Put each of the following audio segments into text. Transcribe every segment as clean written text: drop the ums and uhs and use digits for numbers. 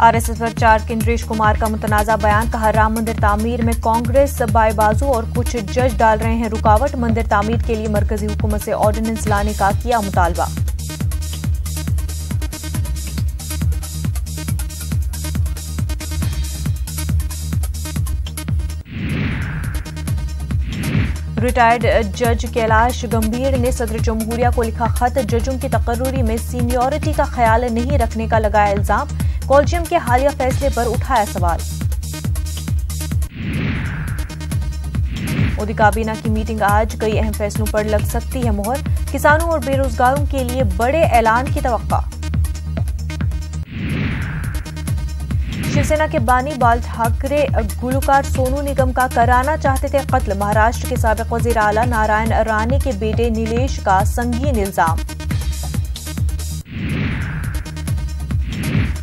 RSS पर चार केंद्रेश कुमार का मुतनाज़ा बयान, कहा राम मंदिर तामीर में कांग्रेस बाएबाजू और कुछ जज डाल रहे हैं रुकावट। मंदिर तामीर के लिए मरकजी हुकूमत से ऑर्डिनेंस लाने का किया मुतालबा। रिटायर्ड जज कैलाश गंभीर ने सदर जमहूरिया को लिखा खत, जजों की तकर्रुरी में सीनियरिटी का ख्याल नहीं रखने का लगाया इल्जाम। कॉलेजियम के हालिया फैसले पर उठाया सवाल। मोदी काबीना की मीटिंग आज, कई अहम फैसलों पर लग सकती है मुहर। किसानों और बेरोजगारों के लिए बड़े ऐलान की तवक्का। शिवसेना के बानी बाल ठाकरे गुलकार सोनू निगम का कराना चाहते थे कत्ल। महाराष्ट्र के साबिक वजीर आला नारायण राणे के बेटे नीलेश का संगीन इल्जाम।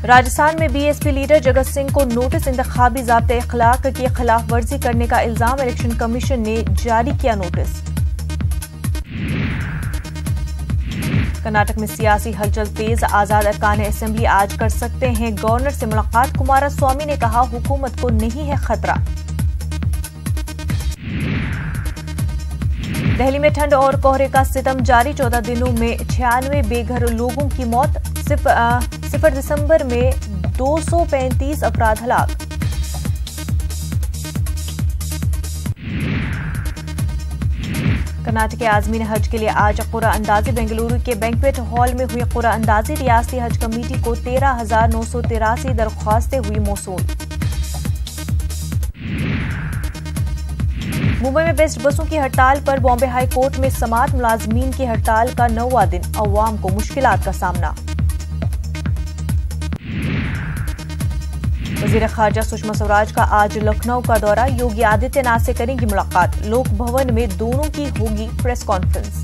राजस्थान में बीएसपी लीडर जगत सिंह को नोटिस, इंतखाबी ज़ाब्ते अखलाक की खिलाफ वर्जी करने का इल्जाम। इलेक्शन कमीशन ने जारी किया नोटिस। कर्नाटक में सियासी हलचल तेज, आजाद अरकान असेंबली आज कर सकते हैं गवर्नर से मुलाकात। कुमारस्वामी ने कहा हुकूमत को नहीं है खतरा। दिल्ली में ठंड और कोहरे का सितम जारी, 14 दिनों में 96 बेघर लोगों की मौत। 0 दिसंबर में 235 अफराद हलाक। कर्नाटक के आज़मीन हज के लिए आज क़ुरा अंदाज़ी। बेंगलुरु के बैंक्वेट हॉल में हुई क़ुरा अंदाज़ी। रियासती हज कमेटी को 13,983 दरख्वास्तें हुई मौसूल। मुंबई में बेस्ट बसों की हड़ताल पर बॉम्बे हाई कोर्ट में समाअत। मुलाजमीन की हड़ताल का 9वां दिन, अवाम को मुश्किलात का सामना। वज़ीर ख़ारजा सुषमा स्वराज का आज लखनऊ का दौरा, योगी आदित्यनाथ से करेंगी मुलाकात। लोक भवन में दोनों की होगी प्रेस कॉन्फ्रेंस।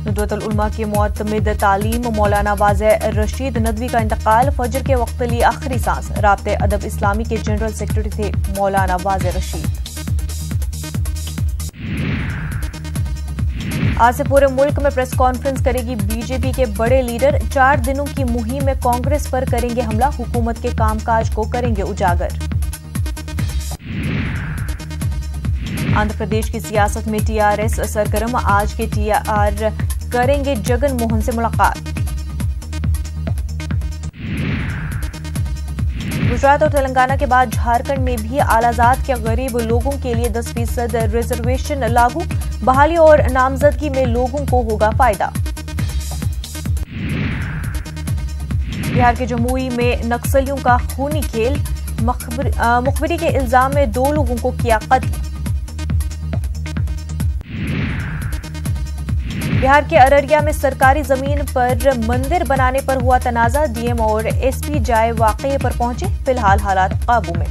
नुदवतुल उलमा के मुअतमिद तालीम मौलाना वाज़े रशीद नदवी का इंतकाल। फजर के वक्त ली आखिरी सांस। राब्ते अदब इस्लामी के जनरल सेक्रेटरी थे मौलाना वाज़े रशीद। आज से पूरे मुल्क में प्रेस कॉन्फ्रेंस करेगी बीजेपी के बड़े लीडर। 4 दिनों की मुहिम में कांग्रेस पर करेंगे हमला, हुकूमत के कामकाज को करेंगे उजागर। आंध्र प्रदेश की सियासत में टीआरएस सरगर्म, आज के टीआर करेंगे जगन मोहन से मुलाकात। गुजरात और तेलंगाना के बाद झारखंड में भी आलाजात के गरीब लोगों के लिए 10% रिजर्वेशन लागू। बहाली और नामजदगी में लोगों को होगा फायदा। बिहार के जमुई में नक्सलियों का खूनी खेल, मुखबिरी के इल्जाम में 2 लोगों को किया कत्ल। बिहार के अररिया में सरकारी जमीन पर मंदिर बनाने पर हुआ तनाजा। डीएम और एसपी जाए वाकये पर पहुंचे, फिलहाल हालात काबू में।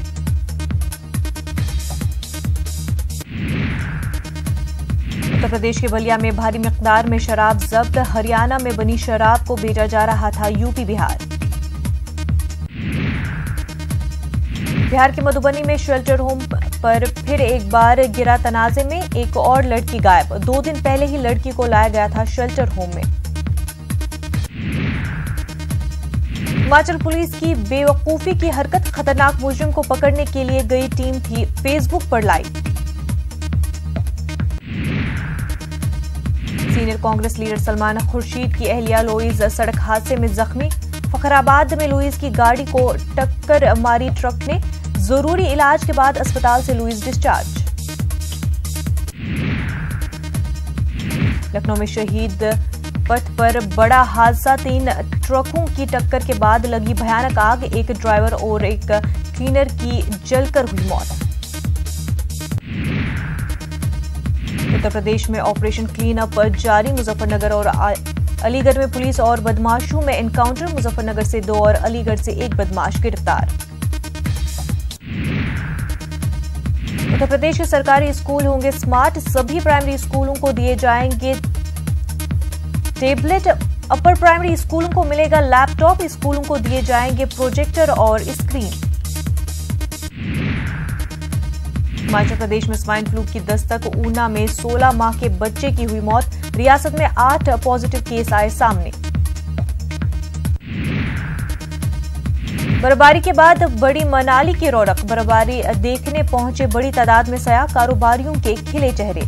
उत्तर प्रदेश के बलिया में भारी मिकदार में शराब जब्त। हरियाणा में बनी शराब को भेजा जा रहा था यूपी बिहार। बिहार के मधुबनी में शेल्टर होम पर फिर एक बार गिरा तनाजे में, एक और लड़की गायब। 2 दिन पहले ही लड़की को लाया गया था शेल्टर होम में। हिमाचल पुलिस की बेवकूफी की हरकत, खतरनाक मुजरिम को पकड़ने के लिए गई टीम थी फेसबुक पर live. Senior Congress leader Salman Khurshid की अहलिया लुईस सड़क हादसे में जख्मी। फखराबाद में लुईस की गाड़ी को टक्कर मारी ट्रक ने, जरूरी इलाज के बाद अस्पताल से लुईस डिस्चार्ज। लखनऊ में शहीद पथ पर बड़ा हादसा, 3 ट्रकों की टक्कर के बाद लगी भयानक आग। एक ड्राइवर और एक क्लीनर की जलकर हुई मौत। उत्तर प्रदेश में ऑपरेशन क्लीन अप जारी, मुजफ्फरनगर और अलीगढ़ में पुलिस और बदमाशों में एनकाउंटर। मुजफ्फरनगर से 2 और अलीगढ़ से 1 बदमाश गिरफ्तार। उत्तर प्रदेश के सरकारी स्कूल होंगे स्मार्ट, सभी प्राइमरी स्कूलों को दिए जाएंगे टैबलेट। अपर प्राइमरी स्कूलों को मिलेगा लैपटॉप, स्कूलों को दिए जाएंगे प्रोजेक्टर और स्क्रीन। हिमाचल प्रदेश में स्वाइन फ्लू की दस्तक, ऊना में 16 माह के बच्चे की हुई मौत। रियासत में 8 पॉजिटिव केस आए सामने। बर्फबारी के बाद बड़ी मनाली की रौनक, बर्फबारी देखने पहुंचे बड़ी तादाद में सयाह, कारोबारियों के खिले चेहरे।